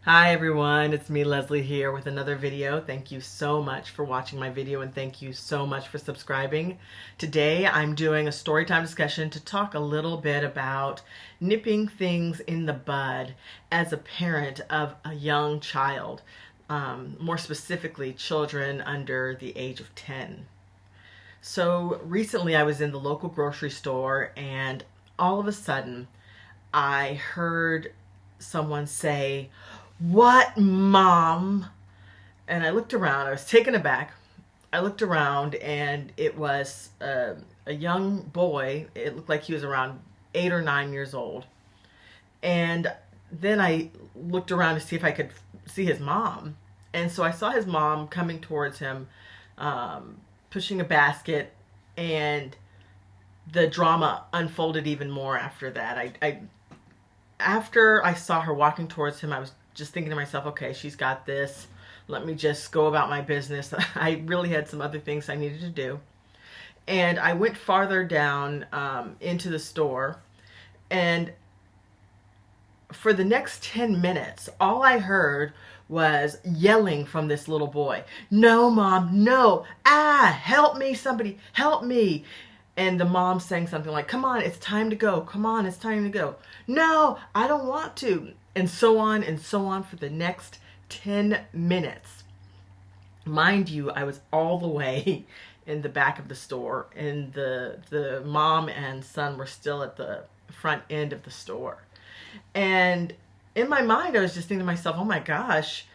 Hi everyone, it's me Leslie here with another video. Thank you so much for watching my video and thank you so much for subscribing. Today I'm doing a storytime discussion to talk a little bit about nipping things in the bud as a parent of a young child, more specifically children under the age of 10. So recently I was in the local grocery store and all of a sudden I heard someone say, "What, Mom?" And I looked around. I was taken aback. I looked around, and it was a young boy. It looked like he was around 8 or 9 years old. And then I looked around to see if I could see his mom. And so I saw his mom coming towards him, pushing a basket, and the drama unfolded even more after that. After I saw her walking towards him, I was just thinking to myself, okay, she's got this. Let me just go about my business. I really had some other things I needed to do. And I went farther down into the store. And for the next 10 minutes, all I heard was yelling from this little boy. "No, Mom, no. Help me, somebody, help me." And the mom saying something like, "Come on, it's time to go. Come on, it's time to go." "No, I don't want to." And so on for the next 10 minutes. Mind you, I was all the way in the back of the store, and the mom and son were still at the front end of the store. And in my mind, I was just thinking to myself, oh my gosh,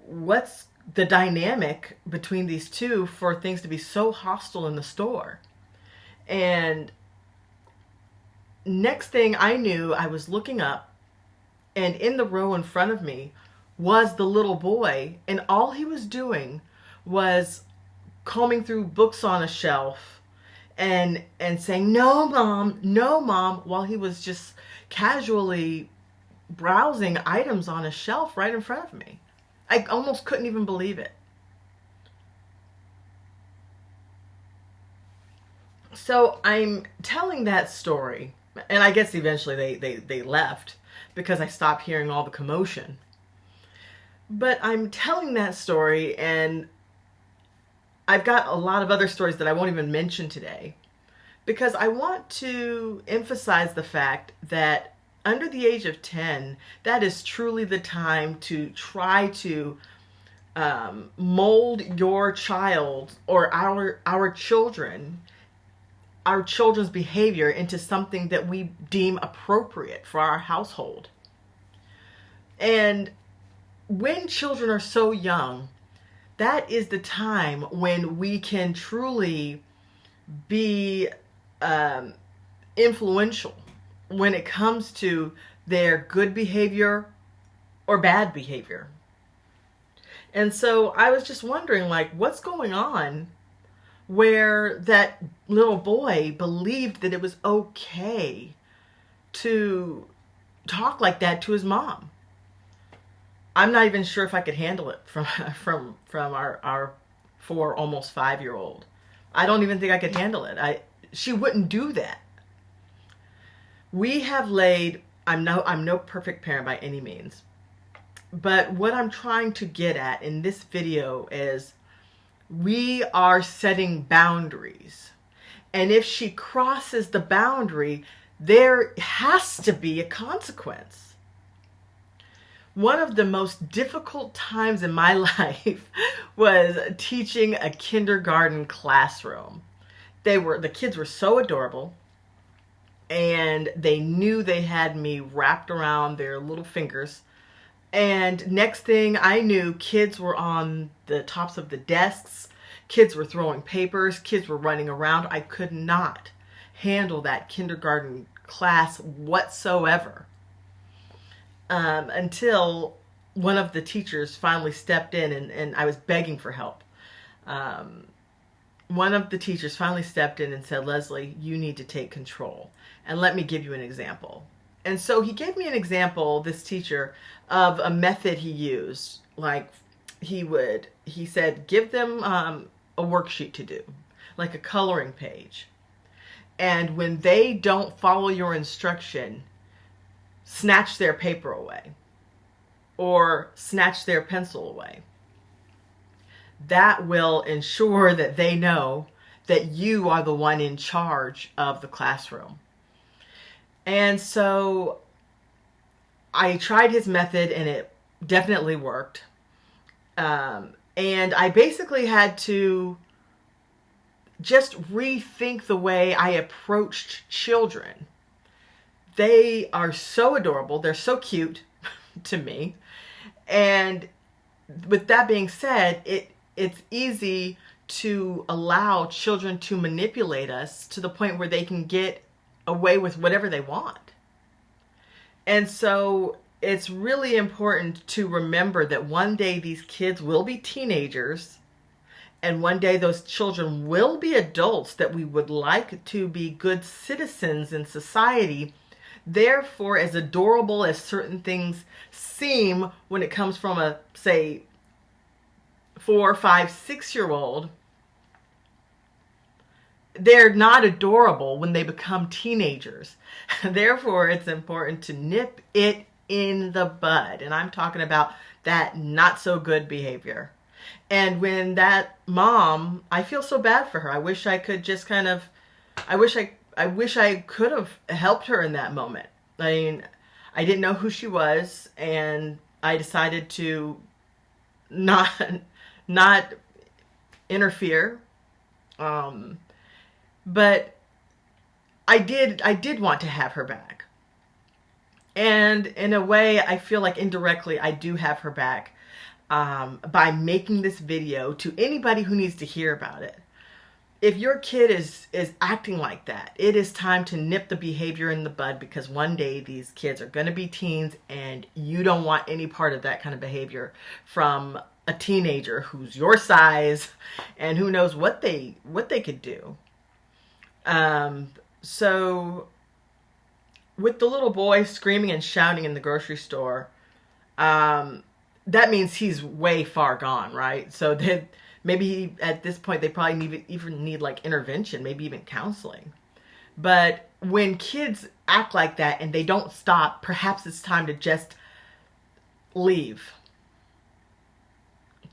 what's the dynamic between these two for things to be so hostile in the store? And next thing I knew, I was looking up, and in the row in front of me was the little boy, and all he was doing was combing through books on a shelf and saying, "No, Mom, no, Mom," while he was just casually browsing items on a shelf right in front of me. I almost couldn't even believe it. So I'm telling that story, and I guess eventually they left because I stopped hearing all the commotion. But I'm telling that story, and I've got a lot of other stories that I won't even mention today because I want to emphasize the fact that under the age of 10, that is truly the time to try to mold your child or our children's behavior into something that we deem appropriate for our household. And when children are so young, that is the time when we can truly be influential when it comes to their good behavior or bad behavior. And so I was just wondering, like, what's going on where that little boy believed that it was okay to talk like that to his mom. I'm not even sure if I could handle it from our 4, almost 5-year-old. I don't even think I could handle it. She wouldn't do that. We have laid, I'm no perfect parent by any means, but what I'm trying to get at in this video is we are setting boundaries. And if she crosses the boundary, there has to be a consequence. One of the most difficult times in my life was teaching a kindergarten classroom. The kids were so adorable, and they knew they had me wrapped around their little fingers. And next thing I knew, kids were on the tops of the desks. Kids were throwing papers. Kids were running around. I could not handle that kindergarten class whatsoever. Until one of the teachers finally stepped in, and I was begging for help. One of the teachers finally stepped in and said, "Leslie, you need to take control. And let me give you an example." And so he gave me an example, this teacher, of a method he used. Like he said, give them a worksheet to do, like a coloring page. And when they don't follow your instruction, snatch their paper away. or snatch their pencil away. That will ensure that they know that you are the one in charge of the classroom. And so I tried his method and it definitely worked. And I basically had to just rethink the way I approached children. They are so adorable. They're so cute to me. And with that being said, it's easy to allow children to manipulate us to the point where they can get away with whatever they want. And so it's really important to remember that one day these kids will be teenagers, and one day those children will be adults that we would like to be good citizens in society. Therefore, as adorable as certain things seem when it comes from a, say, 4, 5, 6-year-old, they're not adorable when they become teenagers. Therefore, it's important to nip it in the bud. And I'm talking about that not so good behavior. And when that mom, I feel so bad for her. I wish I could just kind of, I wish I could have helped her in that moment. I mean, I didn't know who she was, and I decided to not interfere. But I did want to have her back. And in a way, I feel like indirectly I do have her back by making this video to anybody who needs to hear about it. If your kid is acting like that, it is time to nip the behavior in the bud, because one day these kids are going to be teens and you don't want any part of that kind of behavior from a teenager who's your size and who knows what they could do. So with the little boy screaming and shouting in the grocery store, that means he's way far gone, right? So maybe at this point they probably even need like intervention, maybe even counseling. But when kids act like that and they don't stop, perhaps it's time to just leave.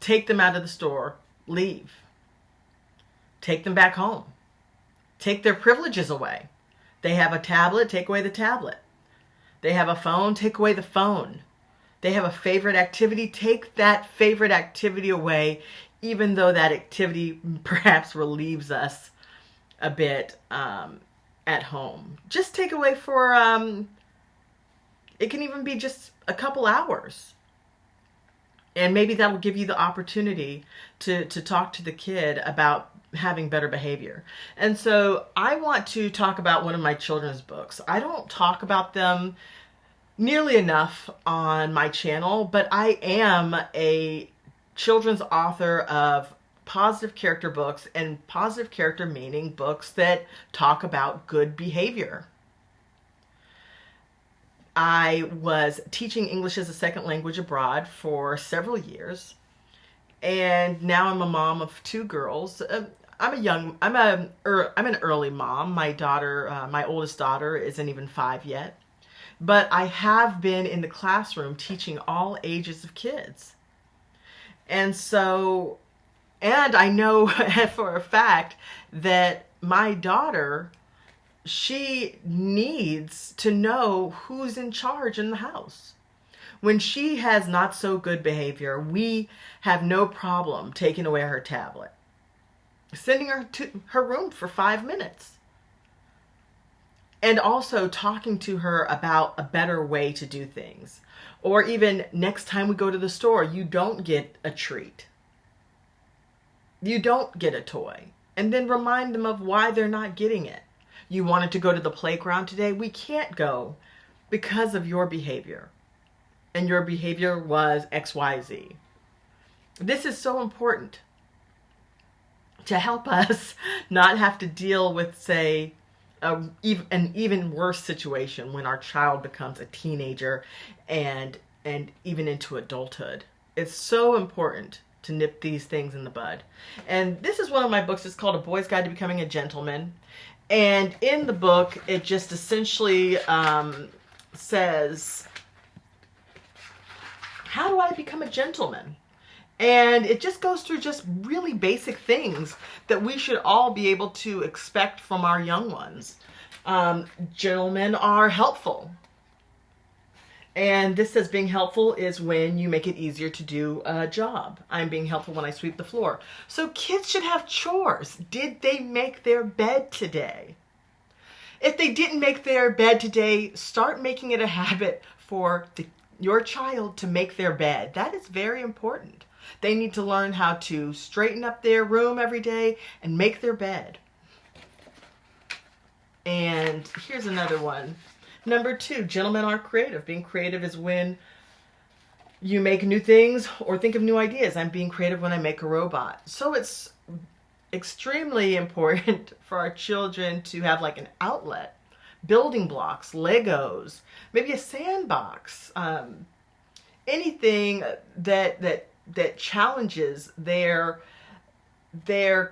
Take them out of the store, leave. Take them back home. Take their privileges away. They have a tablet, take away the tablet. They have a phone, take away the phone. They have a favorite activity, take that favorite activity away, even though that activity perhaps relieves us a bit at home. Just take away for, it can even be just a couple hours. And maybe that will give you the opportunity to talk to the kid about having better behavior. And so I want to talk about one of my children's books. I don't talk about them nearly enough on my channel, but I am a children's author of positive character books, and positive character meaning books that talk about good behavior. I was teaching English as a second language abroad for several years, and now I'm a mom of 2 girls. I'm an early mom. My daughter, my oldest daughter, isn't even 5 yet, but I have been in the classroom teaching all ages of kids, and so, and I know for a fact that my daughter, she needs to know who's in charge in the house. When she has not so good behavior, we have no problem taking away her tablet, sending her to her room for 5 minutes, and also talking to her about a better way to do things. Or even next time we go to the store, you don't get a treat. You don't get a toy. And then remind them of why they're not getting it. You wanted to go to the playground today. We can't go because of your behavior. And your behavior was XYZ. This is so important to help us not have to deal with, say, an even worse situation when our child becomes a teenager and even into adulthood. It's so important to nip these things in the bud. And this is one of my books. It's called A Boy's Guide to Becoming a Gentleman. And in the book, it just essentially says how do I become a gentleman? And it just goes through just really basic things that we should all be able to expect from our young ones. Gentlemen are helpful. And this says being helpful is when you make it easier to do a job. I'm being helpful when I sweep the floor. So kids should have chores. Did they make their bed today? If they didn't make their bed today, start making it a habit for your child to make their bed. That is very important. They need to learn how to straighten up their room every day and make their bed. And here's another one. Number 2, gentlemen are creative. Being creative is when you make new things or think of new ideas. I'm being creative when I make a robot. So it's extremely important for our children to have like an outlet, building blocks, Legos, maybe a sandbox, anything that challenges their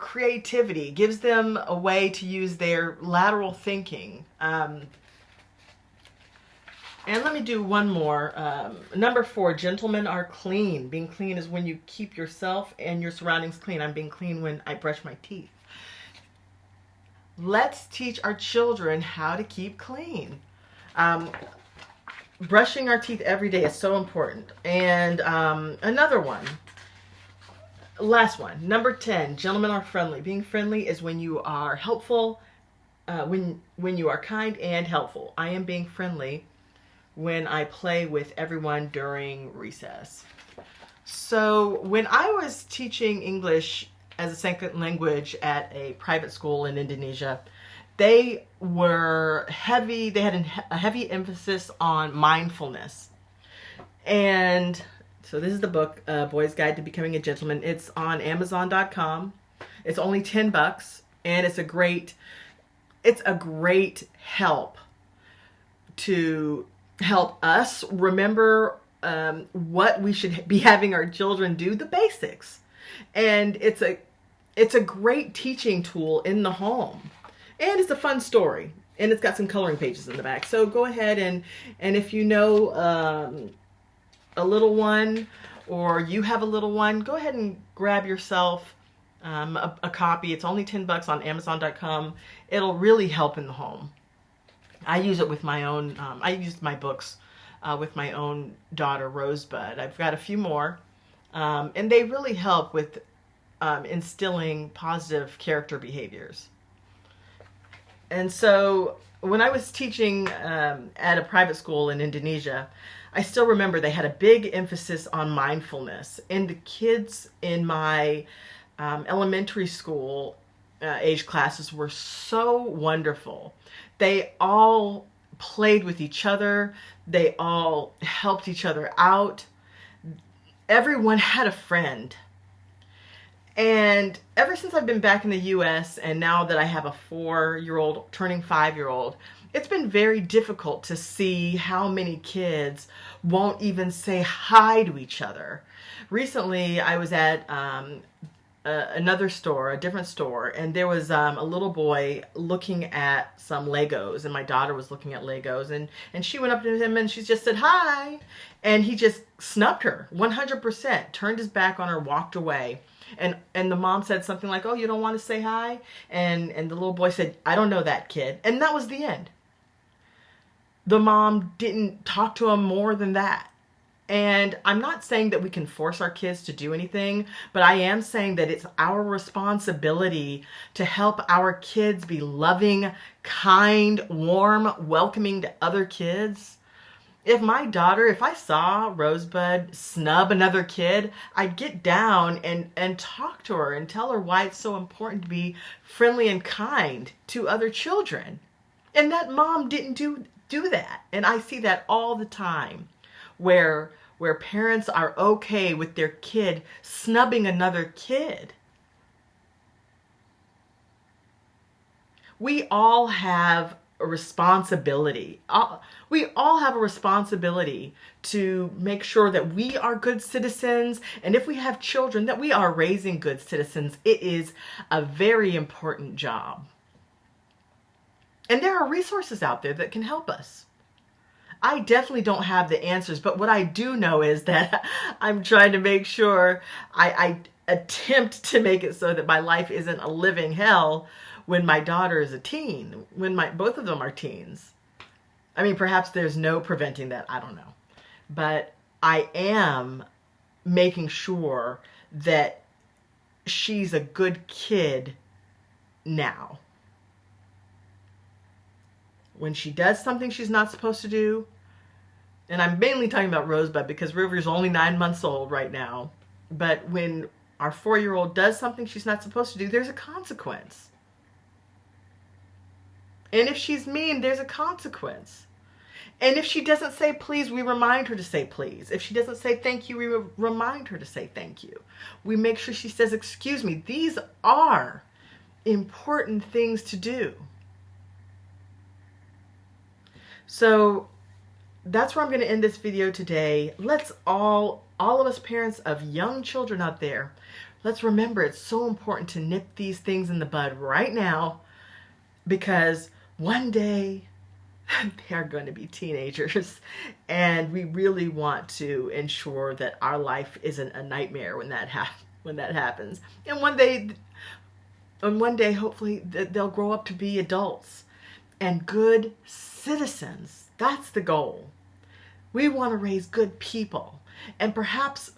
creativity, gives them a way to use their lateral thinking. And let me do one more. Number 4, gentlemen are clean. Being clean is when you keep yourself and your surroundings clean. I'm being clean when I brush my teeth. Let's teach our children how to keep clean. Brushing our teeth every day is so important. And another one. Last one. Number 10, gentlemen are friendly. Being friendly is when you are helpful, when you are kind and helpful. I am being friendly when I play with everyone during recess. So when I was teaching English as a second language at a private school in Indonesia, they had a heavy emphasis on mindfulness. And so this is the book, Boy's Guide to Becoming a Gentleman. It's on Amazon.com. It's only $10, and it's a great help to help us remember what we should be having our children do, the basics. And it's a great teaching tool in the home. And it's a fun story. And it's got some coloring pages in the back. So go ahead and if you know a little one, or you have a little one, go ahead and grab yourself a copy. It's only $10 on Amazon.com. It'll really help in the home. I use it with my own, I used my books with my own daughter, Rosebud. I've got a few more, and they really help with instilling positive character behaviors. And so when I was teaching at a private school in Indonesia, I still remember they had a big emphasis on mindfulness. And the kids in my elementary school age classes were so wonderful. They all played with each other. They all helped each other out. Everyone had a friend. And ever since I've been back in the U.S. and now that I have a 4-year-old turning 5-year-old, it's been very difficult to see how many kids won't even say hi to each other. Recently, I was at another store, a different store, and there was a little boy looking at some Legos, and my daughter was looking at Legos, and she went up to him and she just said hi, and he just snubbed her 100%, turned his back on her, walked away. And the mom said something like, "Oh, you don't want to say hi?" And the little boy said, "I don't know that kid." And that was the end. The mom didn't talk to him more than that. And I'm not saying that we can force our kids to do anything, but I am saying that it's our responsibility to help our kids be loving, kind, warm, welcoming to other kids. If I saw Rosebud snub another kid, I'd get down and talk to her and tell her why it's so important to be friendly and kind to other children. And that mom didn't do that. And I see that all the time, where parents are okay with their kid snubbing another kid. We all have a responsibility. We all have a responsibility to make sure that we are good citizens, and if we have children, that we are raising good citizens. It is a very important job. And there are resources out there that can help us. I definitely don't have the answers, but what I do know is that I'm trying to make sure I attempt to make it so that my life isn't a living hell when my daughter is a teen, when both of them are teens. I mean, perhaps there's no preventing that, I don't know. But I am making sure that she's a good kid now. When she does something she's not supposed to do, and I'm mainly talking about Rosebud because River's only 9 months old right now, but when our 4-year-old does something she's not supposed to do, there's a consequence. And if she's mean, there's a consequence. And if she doesn't say please, we remind her to say please. If she doesn't say thank you, we remind her to say thank you. We make sure she says excuse me. These are important things to do. So that's where I'm going to end this video today. Let's all of us parents of young children out there, let's remember it's so important to nip these things in the bud right now, because one day they are going to be teenagers, and we really want to ensure that our life isn't a nightmare when that happens. And one day, hopefully, they'll grow up to be adults and good citizens. That's the goal. We want to raise good people, and perhaps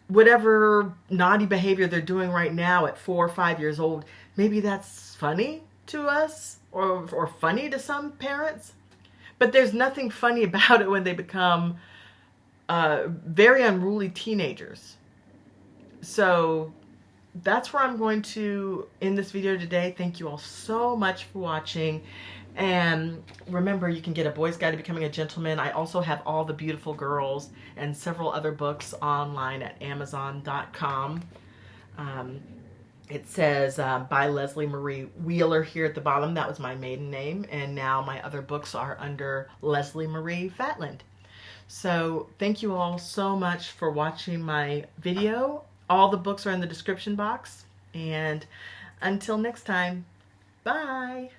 whatever naughty behavior they're doing right now at 4 or 5 years old, maybe that's funny to us or funny to some parents. But there's nothing funny about it when they become very unruly teenagers. So that's where I'm going to end this video today. Thank you all so much for watching. And remember, you can get a Boy's Guide to Becoming a Gentleman. I also have All the Beautiful Girls and several other books online at Amazon.com. It says by Leslie Marie Wheeler here at the bottom. That was my maiden name. And now my other books are under Leslie Marie Fatland. So thank you all so much for watching my video. All the books are in the description box. And until next time, bye.